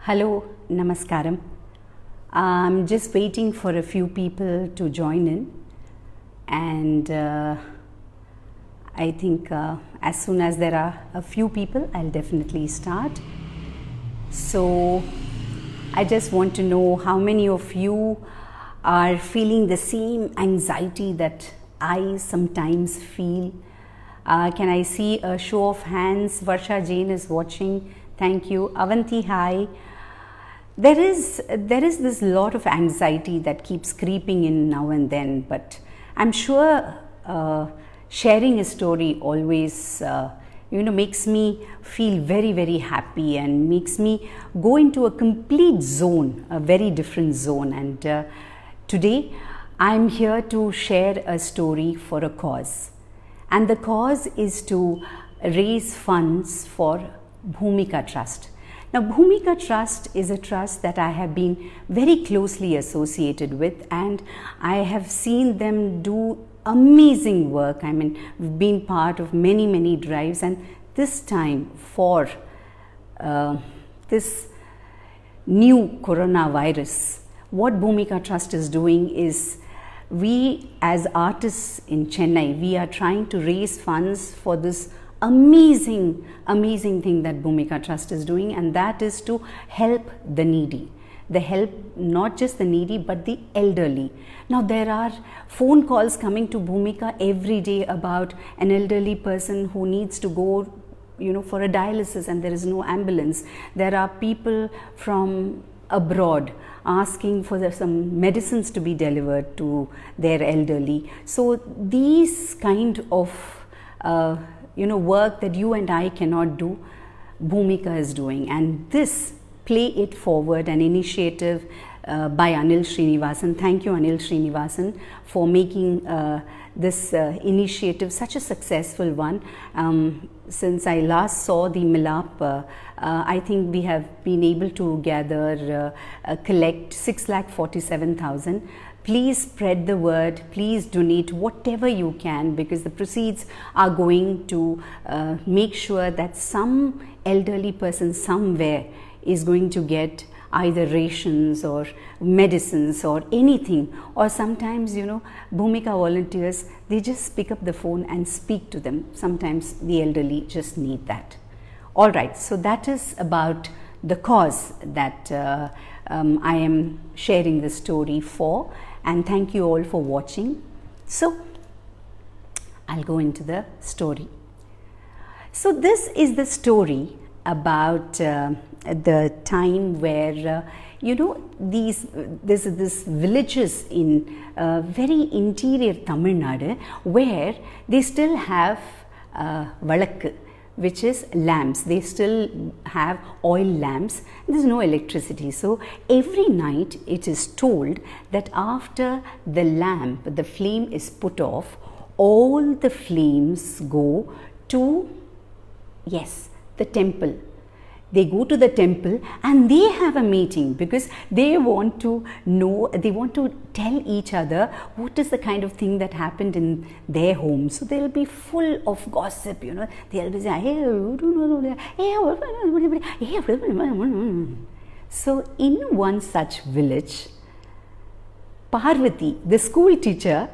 Hello, Namaskaram. I'm just waiting for a few people to join in, and I think as soon as there are a few people, I'll definitely start. So, I just want to know how many of you are feeling the same anxiety that I sometimes feel. Can I see a show of hands? Varsha Jain is watching. Thank you. Avanti, hi. There is this lot of anxiety that keeps creeping in now and then, but I'm sure sharing a story always makes me feel very, very happy and makes me go into a complete zone, a very different zone. And today I'm here to share a story for a cause, and the cause is to raise funds for Bhumika Trust. Now, Bhumika Trust is a trust that I have been very closely associated with, and I have seen them do amazing work. I mean, we've been part of many, many drives, and this time for this new coronavirus, what Bhumika Trust is doing is, we as artists in Chennai, we are trying to raise funds for this amazing thing that Bhumika Trust is doing, and that is to help the needy. They help not just the needy but the elderly. Now there are phone calls coming to Bhumika every day about an elderly person who needs to go for a dialysis and there is no ambulance. There are people from abroad asking for some medicines to be delivered to their elderly. So these kind of work that you and I cannot do, Bhumika is doing. And this Play It Forward, an initiative by Anil Srinivasan. Thank you, Anil Srinivasan, for making this initiative such a successful one. Since I last saw the Milap, I think we have been able to collect 6,47,000. Please spread the word, please donate whatever you can, because the proceeds are going to make sure that some elderly person somewhere is going to get either rations or medicines or anything. Or sometimes, Bhumika volunteers, they just pick up the phone and speak to them. Sometimes the elderly just need that. All right, so that is about the cause that I am sharing this story for. And thank you all for watching. So, I'll go into the story. So, this is the story about the time where, this villages in very interior Tamil Nadu, where they still have valakku, which is lamps. They still have oil lamps. There's no electricity. So every night it is told that after the lamp, the flame is put off, all the flames go to, the temple. They go to the temple and they have a meeting, because they want to know, they want to tell each other what is the kind of thing that happened in their home. So they'll be full of gossip, they'll be saying, So in one such village, Parvati, the school teacher,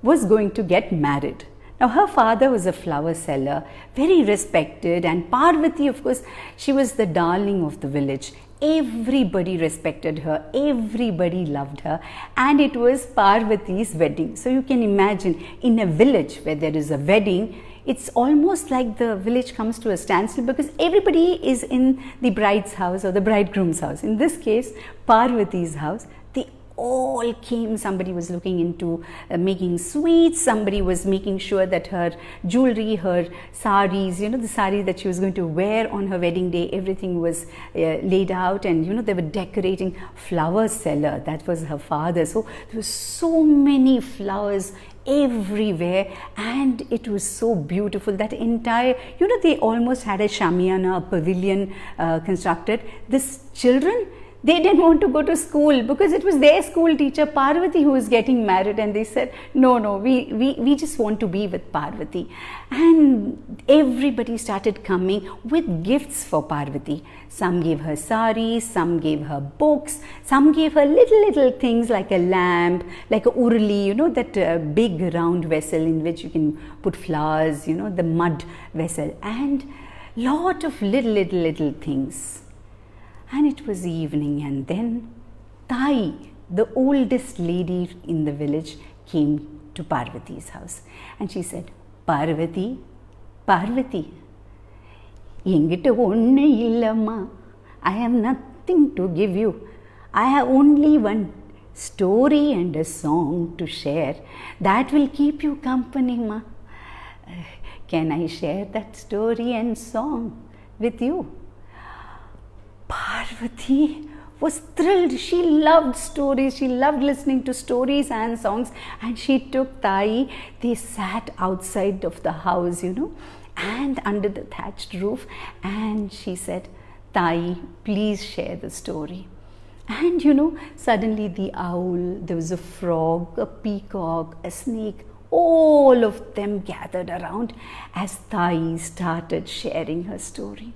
was going to get married. Now her father was a flower seller, very respected, and Parvati, of course, she was the darling of the village. Everybody respected her, everybody loved her, and it was Parvati's wedding. So you can imagine, in a village where there is a wedding, it's almost like the village comes to a standstill, because everybody is in the bride's house or the bridegroom's house. In this case, Parvati's house. They all came. Somebody was looking into making sweets, somebody was making sure that her jewelry, her saris, the sari that she was going to wear on her wedding day, everything was laid out, and they were decorating. Flower seller, that was her father. So there were so many flowers everywhere, and it was so beautiful. That entire, they almost had a shamiana, a pavilion constructed. This children, They didn't want to go to school because it was their school teacher Parvati who was getting married, and they said, no, we just want to be with Parvati. And everybody started coming with gifts for Parvati. Some gave her saris, some gave her books, some gave her little things like a lamp, like a urli, that big round vessel in which you can put flowers, the mud vessel, and lot of little things. And it was evening, and then Tai, the oldest lady in the village, came to Parvati's house, and she said, Parvati, Engitta onnu illamma, I have nothing to give you. I have only one story and a song to share that will keep you company, ma. Can I share that story and song with you? Parvati was thrilled. She loved stories. She loved listening to stories and songs. And she took Tai. They sat outside of the house, and under the thatched roof. And she said, Tai, please share the story. And suddenly the owl, there was a frog, a peacock, a snake, all of them gathered around as Tai started sharing her story.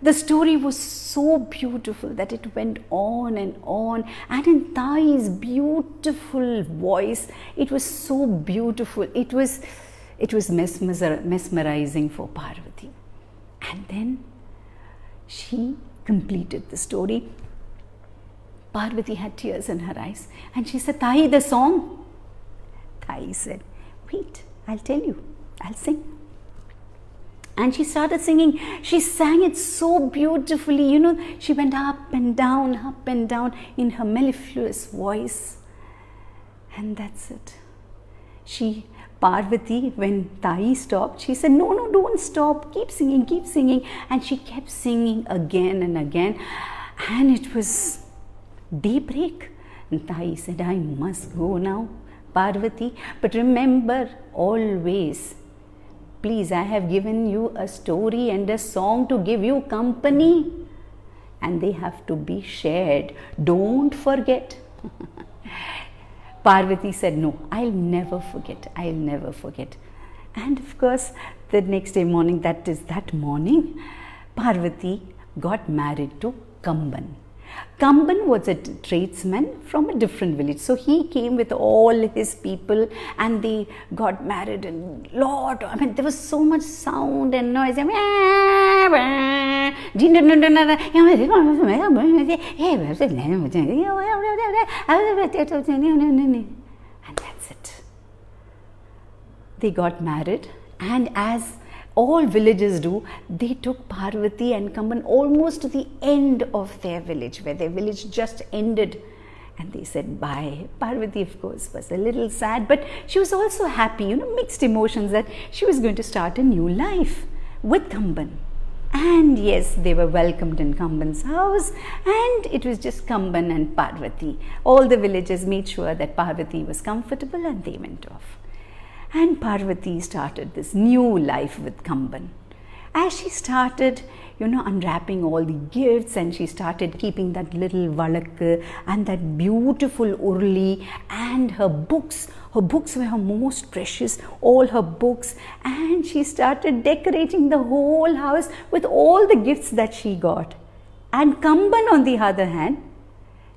The story was so beautiful that it went on, and in Tai's beautiful voice, it was so beautiful. It was mesmerizing for Parvati. And then she completed the story. Parvati had tears in her eyes, and she said, Tai, the song. Tai said, wait, I'll tell you, I'll sing. And she started singing. She sang it so beautifully, she went up and down in her mellifluous voice. And that's it. Parvati, when Tai stopped, she said, no, don't stop, keep singing. And she kept singing again and again. And it was daybreak. And Tai said, I must go now, Parvati. But remember always, please, I have given you a story and a song to give you company. And they have to be shared. Don't forget. Parvati said, no, I'll never forget. And of course, the next day morning, that morning, Parvati got married to Kamban. Kamban was a tradesman from a different village. So he came with all his people and they got married, and there was so much sound and noise. And that's it. They got married, and as all villages do, they took Parvati and Kamban almost to the end of their village, where their village just ended, and they said bye. Parvati, of course, was a little sad, but she was also happy, mixed emotions, that she was going to start a new life with Kamban. And yes, they were welcomed in Kamban's house, and it was just Kamban and Parvati. All the villagers made sure that Parvati was comfortable, and they went off. And Parvati started this new life with Kamban. As she started, unwrapping all the gifts, and she started keeping that little valak and that beautiful urli and her books. Her books were her most precious, all her books. And she started decorating the whole house with all the gifts that she got. And Kamban, on the other hand,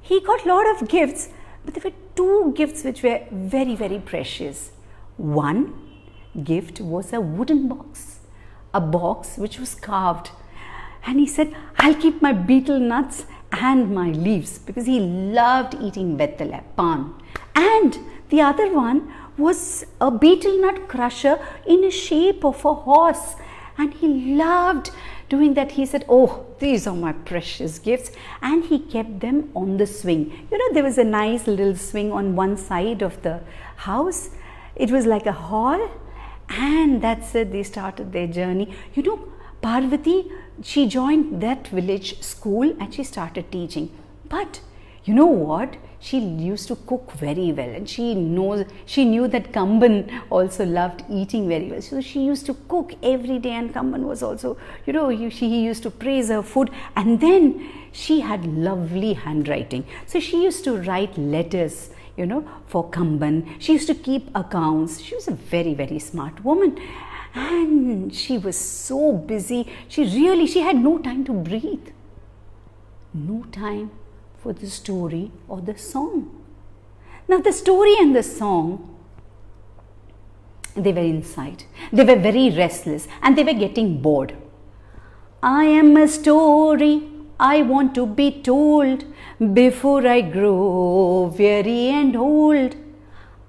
he got a lot of gifts, but there were two gifts which were very, very precious. One gift was a wooden box, a box which was carved. And he said, I'll keep my betel nuts and my leaves, because he loved eating betel, pan. And the other one was a betel nut crusher in the shape of a horse. And he loved doing that. He said, oh, these are my precious gifts. And he kept them on the swing. There was a nice little swing on one side of the house. It was like a hall, and that's it. They started their journey. Parvati, she joined that village school and she started teaching. But you know what? she used to cook very well, and she knew that Kamban also loved eating very well. So she used to cook every day, and Kamban was also, he used to praise her food. And then she had lovely handwriting. So she used to write letters, for Kamban. She used to keep accounts. She was a very, very smart woman. And she was so busy. She had no time to breathe. No time for the story or the song. Now the story and the song, they were inside. They were very restless and they were getting bored. I am a story I want to be told before I grow weary and old.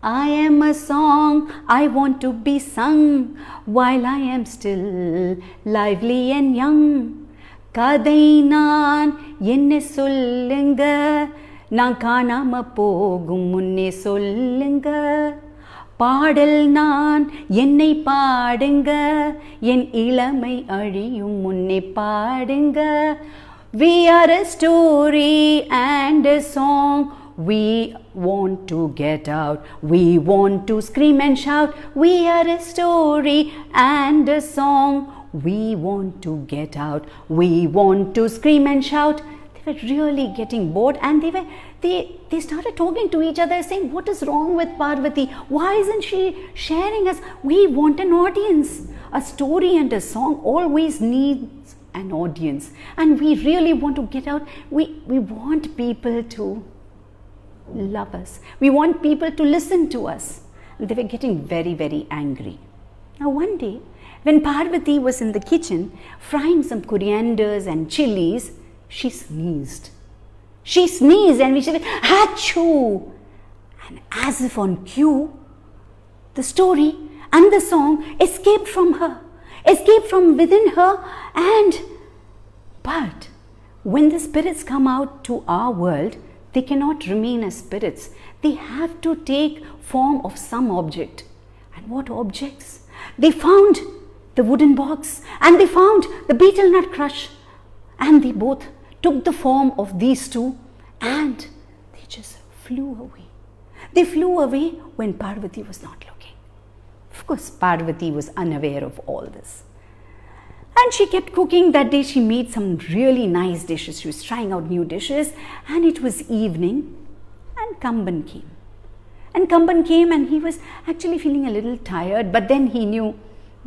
I am a song I want to be sung while I am still lively and young. கதை நான் என்ன சொல்லுங்க, நான் காணாம போகும் முன்னே சொல்லுங்க. பாடல் நான் என்னை பாடுங்க, என் இளமை அழியும் முன்னே பாடுங்க. We are a story and a song. We want to get out. We want to scream and shout. We are a story and a song. We want to get out. We want to scream and shout. They were really getting bored, and they started talking to each other, saying, what is wrong with Parvati? Why isn't she sharing us? We want an audience. A story and a song always needs an audience, and we really want to get out. We want people to love us. We want people to listen to us. And they were getting very, very angry. Now one day, when Parvati was in the kitchen frying some corianders and chilies, she sneezed. She sneezed and she said, "Achoo!" And as if on cue, the story and the song escaped from her, escaped from within her. But when the spirits come out to our world, they cannot remain as spirits. They have to take form of some object. And what objects? They found the wooden box, and they found the betel nut crush, and they both took the form of these two, and they just flew away. They flew away when Parvati was not looking. Of course, Parvati was unaware of all this. And she kept cooking. That day she made some really nice dishes. She was trying out new dishes, and it was evening, and Kamban came. And Kamban came, and he was actually feeling a little tired, but then he knew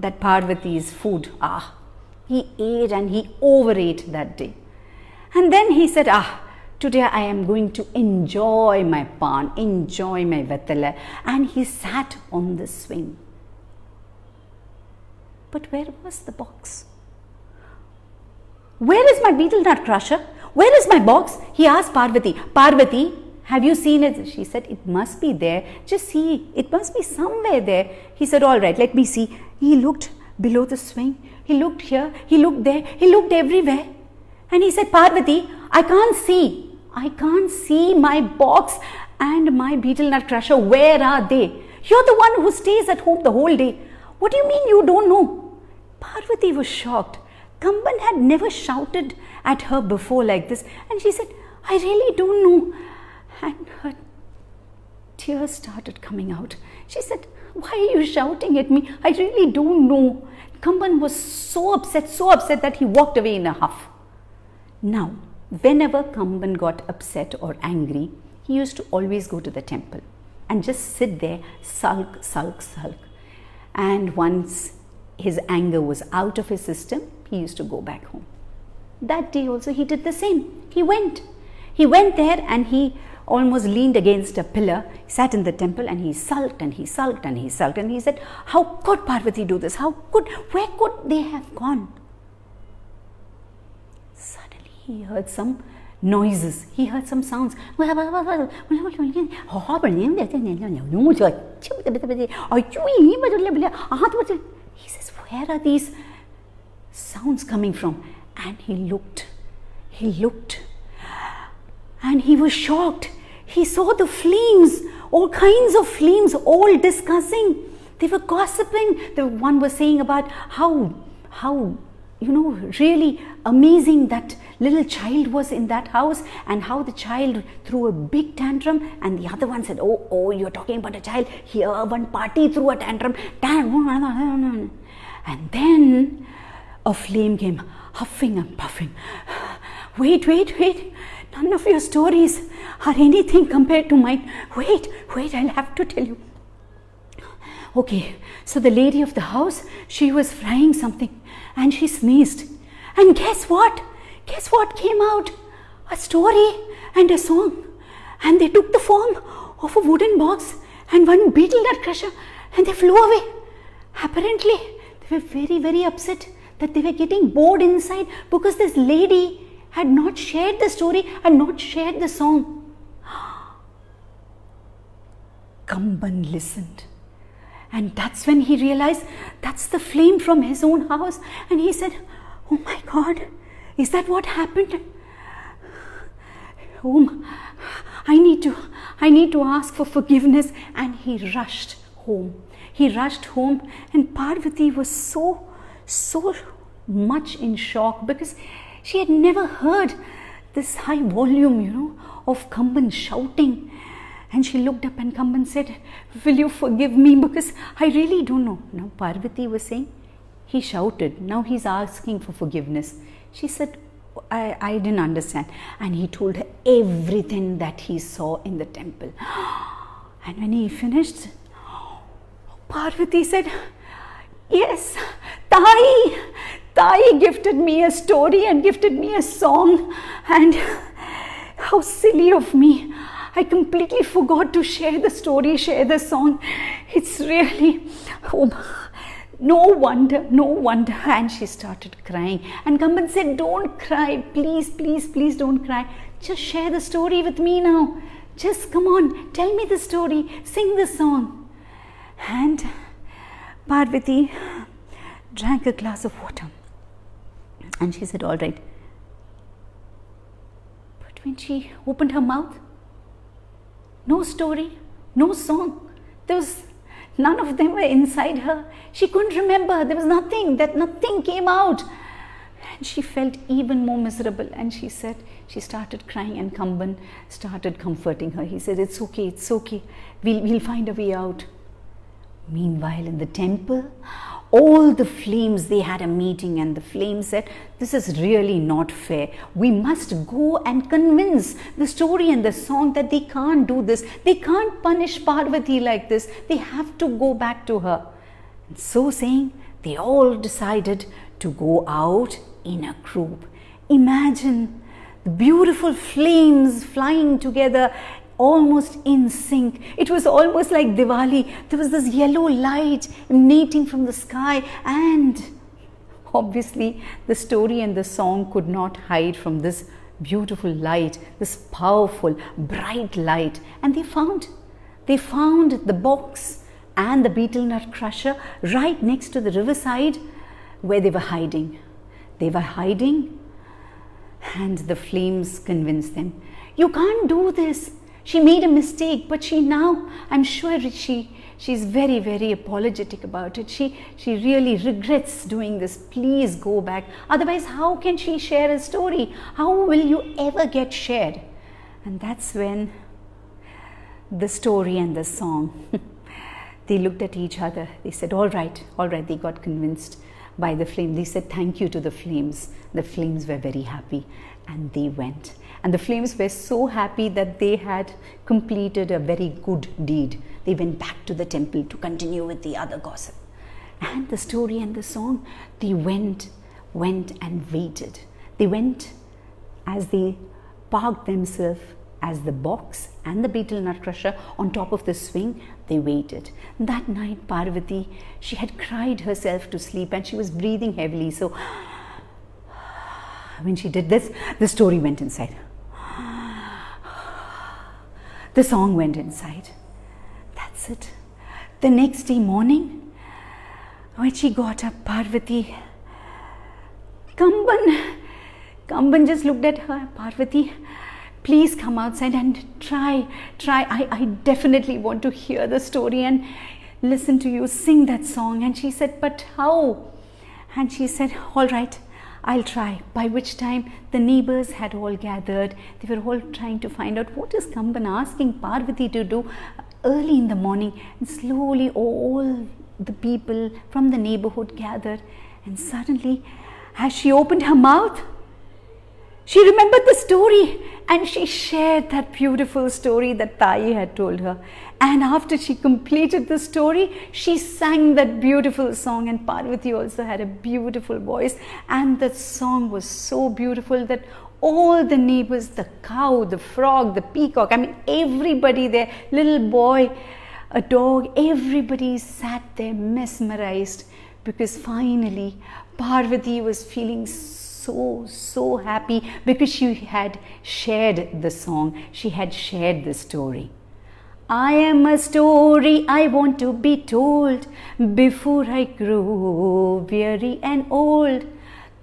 that Parvati's food, he ate and he overate that day. And then he said, today I am going to enjoy my pan, enjoy my vetala. And he sat on the swing. But where was the box? Where is my betel nut crusher? Where is my box? He asked Parvati. Parvati, have you seen it? She said, it must be there. Just see, it must be somewhere there. He said, all right, let me see. He looked below the swing. He looked here. He looked there. He looked everywhere. And he said, Parvati, I can't see. I can't see my box and my betel nut crusher. Where are they? You're the one who stays at home the whole day. What do you mean you don't know? Parvati was shocked. Kamban had never shouted at her before like this. And she said, I really don't know. And her tears started coming out. She said, why are you shouting at me? I really don't know. Kamban was so upset that he walked away in a huff. Now, whenever Kamban got upset or angry, he used to always go to the temple and just sit there, sulk. And once his anger was out of his system, he used to go back home. That day also he did the same. He went there and he almost leaned against a pillar. He sat in the temple and he sulked and he sulked and he sulked. And he said, how could Parvati do this? Where could they have gone? Suddenly he heard some noises. He heard some sounds. He says, where are these sounds coming from? And he looked. And he was shocked. He saw the flames, all kinds of flames, all discussing. They were gossiping. The one was saying about how really amazing that little child was in that house, and how the child threw a big tantrum, and the other one said, oh, you're talking about a child. Here, one party threw a tantrum. And then a flame came, huffing and puffing. Wait. None of your stories are anything compared to mine. Wait, I'll have to tell you. Okay, so the lady of the house, she was frying something and she sneezed. And guess what? Guess what came out? A story and a song. And they took the form of a wooden box and one beetle nut crusher, and they flew away. Apparently, they were very, very upset that they were getting bored inside because this lady had not shared the story and not shared the song. Kamban listened. And that's when he realized that's the flame from his own house. And he said, oh my God, is that what happened? I need to ask for forgiveness. And he rushed home. And Parvati was so much in shock because she had never heard this high volume, of Kamban shouting. And she looked up and Kamban said, will you forgive me, because I really don't know. Now Parvati was saying, he shouted, now he's asking for forgiveness. She said, I didn't understand. And he told her everything that he saw in the temple. And when he finished, Parvati said, yes, Tai gifted me a story and gifted me a song, and how silly of me. I completely forgot to share the story, share the song. It's really, no wonder. And she started crying. And Kamban said, don't cry, please don't cry. Just share the story with me now. Just come on, tell me the story, sing the song. And Parvati drank a glass of water. And she said, all right. But when she opened her mouth, no story, no song. None of them were inside her. She couldn't remember. There was nothing came out. And she felt even more miserable. And she started crying, and Kamban started comforting her. He said, it's okay. We'll find a way out. Meanwhile, in the temple, all the flames, they had a meeting, and the flames said, this is really not fair. We must go and convince the story and the song that they can't do this. They can't punish Parvati like this. They have to go back to her. And so saying, they all decided to go out in a group. Imagine the beautiful flames flying together, almost in sync. It was almost like Diwali. There was this yellow light emanating from the sky, and obviously the story and the song could not hide from this beautiful light, this powerful, bright light. And they found the box and the beetle nut crusher right next to the riverside where they were hiding. And the flames convinced them, you can't do this. She made a mistake, but I'm sure she's very, very apologetic about it. She really regrets doing this. Please go back. Otherwise, how can she share a story? How will you ever get shared? And that's when the story and the song, they looked at each other. They said, all right. They got convinced by the flame. They said thank you to the flames. The flames were very happy, and they went. And the flames were so happy that they had completed a very good deed. They went back to the temple to continue with the other gossip. And the story and the song, they went and waited. They went as they parked themselves as the box and the beetle nut crusher on top of the swing. They waited. That night, Parvati, she had cried herself to sleep, and she was breathing heavily. So when she did this, the story went inside. The song went inside. That's it. The next day morning, when she got up, Parvati, Kamban just looked at her. Parvati, please come outside and try. I definitely want to hear the story and listen to you sing that song. And she said, but how? And she said, all right, I'll try. By which time the neighbors had all gathered. They were all trying to find out what is Kamban asking Parvati to do early in the morning. And slowly all the people from the neighborhood gathered. And suddenly, as she opened her mouth, she remembered the story and she shared that beautiful story that Tayi had told her. And after she completed the story, she sang that beautiful song, and Parvati also had a beautiful voice, and the song was so beautiful that all the neighbors, the cow, the frog, the peacock, everybody there, little boy, a dog, everybody sat there mesmerized, because finally Parvati was feeling so happy because she had shared the song, she had shared the story. I am a story I want to be told before I grow weary and old.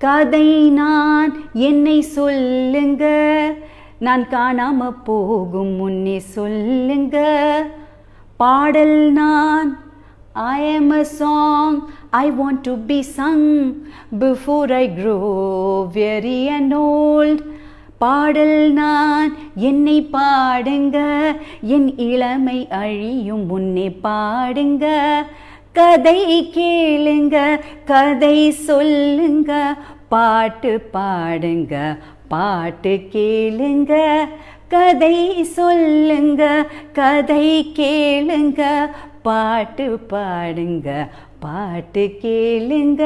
கதை நான் என்னை சொல்லுங்க, நான் காணாம போகும் முன்னே சொல்லுங்க. பாடல் நான், I am a song I want to be sung before I grow weary and old. பாடல் நான், என்னை பாடுங்க, என் இளமை அழியும் முன்னே பாடுங்க. கதை கேளுங்க, கதை சொல்லுங்க, பாட்டு பாடுங்க, பாட்டு கேளுங்க. கதை சொல்லுங்க, கதை கேளுங்க, பாட்டு பாடுங்க, பாட்டு கேளுங்க.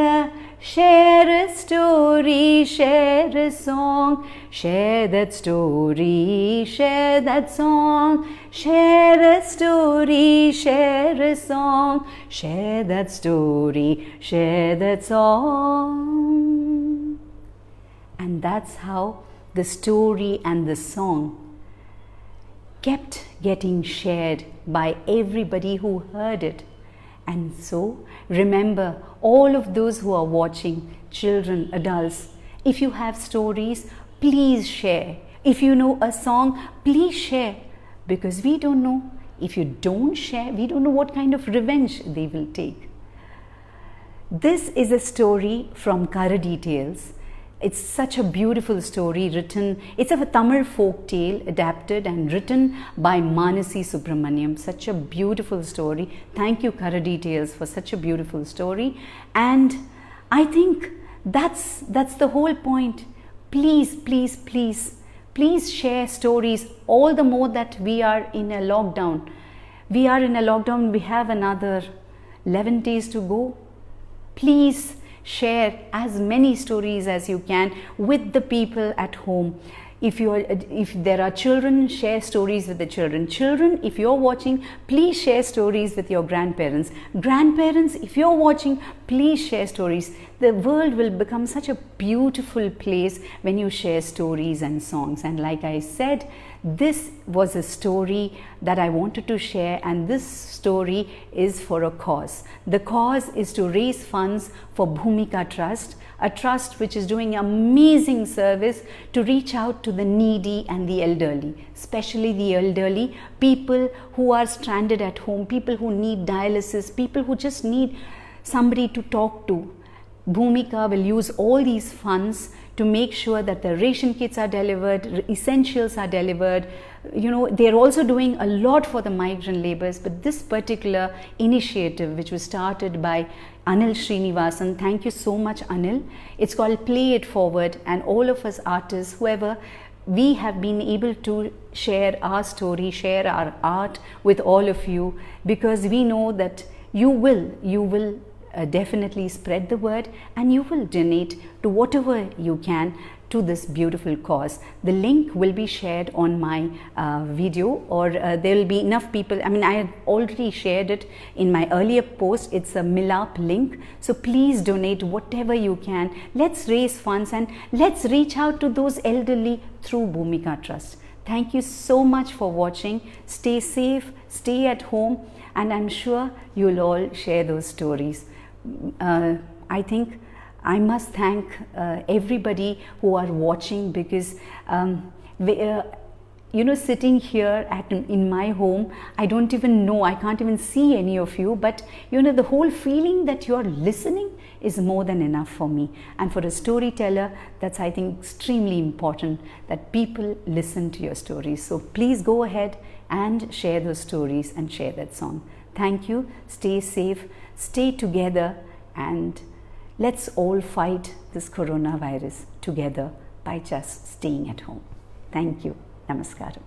Share a story, share a song, share that story, share that song. Share a story, share a song, share that story, share that song. And that's how the story and the song kept getting shared by everybody who heard it. And so, remember, all of those who are watching, children, adults, if you have stories, please share. If you know a song, please share. Because we don't know, if you don't share, we don't know what kind of revenge they will take. This is a story from Kara Details. It's such a beautiful story written, it's a Tamil folk tale adapted and written by Manasi Subramaniam. Such a beautiful story. Thank you, Kara Details, for such a beautiful story. And I think that's the whole point. Please, please, please, please share stories, all the more that we are in a lockdown. We are in a lockdown, we have another 11 days to go. Please share as many stories as you can with the people at home. If there are children, share stories with the children. Children, if you're watching, please share stories with your grandparents. Grandparents, if you're watching, please share stories. The world will become such a beautiful place when you share stories and songs. And like I said, this was a story that I wanted to share, and this story is for a cause. The cause is to raise funds for Bhumika Trust, a trust which is doing amazing service to reach out to the needy and the elderly, especially the elderly, people who are stranded at home, people who need dialysis, people who just need somebody to talk to. Bhumika will use all these funds to make sure that the ration kits are delivered, essentials are delivered. You know, they're also doing a lot for the migrant laborers, but this particular initiative, which was started by Anil Srinivasan, thank you so much, Anil. It's called Play It Forward, and all of us artists, whoever, we have been able to share our story, share our art with all of you, because we know that you will definitely spread the word, and you will donate to whatever you can to this beautiful cause. The link will be shared on my video, or there will be enough people. I have already shared it in my earlier post. It's a Milap link, so please donate whatever you can. Let's raise funds and let's reach out to those elderly through Bhumika Trust. Thank you so much for watching. Stay safe, stay at home, and I'm sure you'll all share those stories. I think I must thank everybody who are watching, because sitting here in my home, I don't even know, I can't even see any of you, but the whole feeling that you're listening is more than enough for me. And for a storyteller, that's, I think, extremely important that people listen to your stories. So please go ahead and share those stories and share that song. Thank you. Stay safe, stay together, and let's all fight this coronavirus together by just staying at home. Thank you. Namaskaram.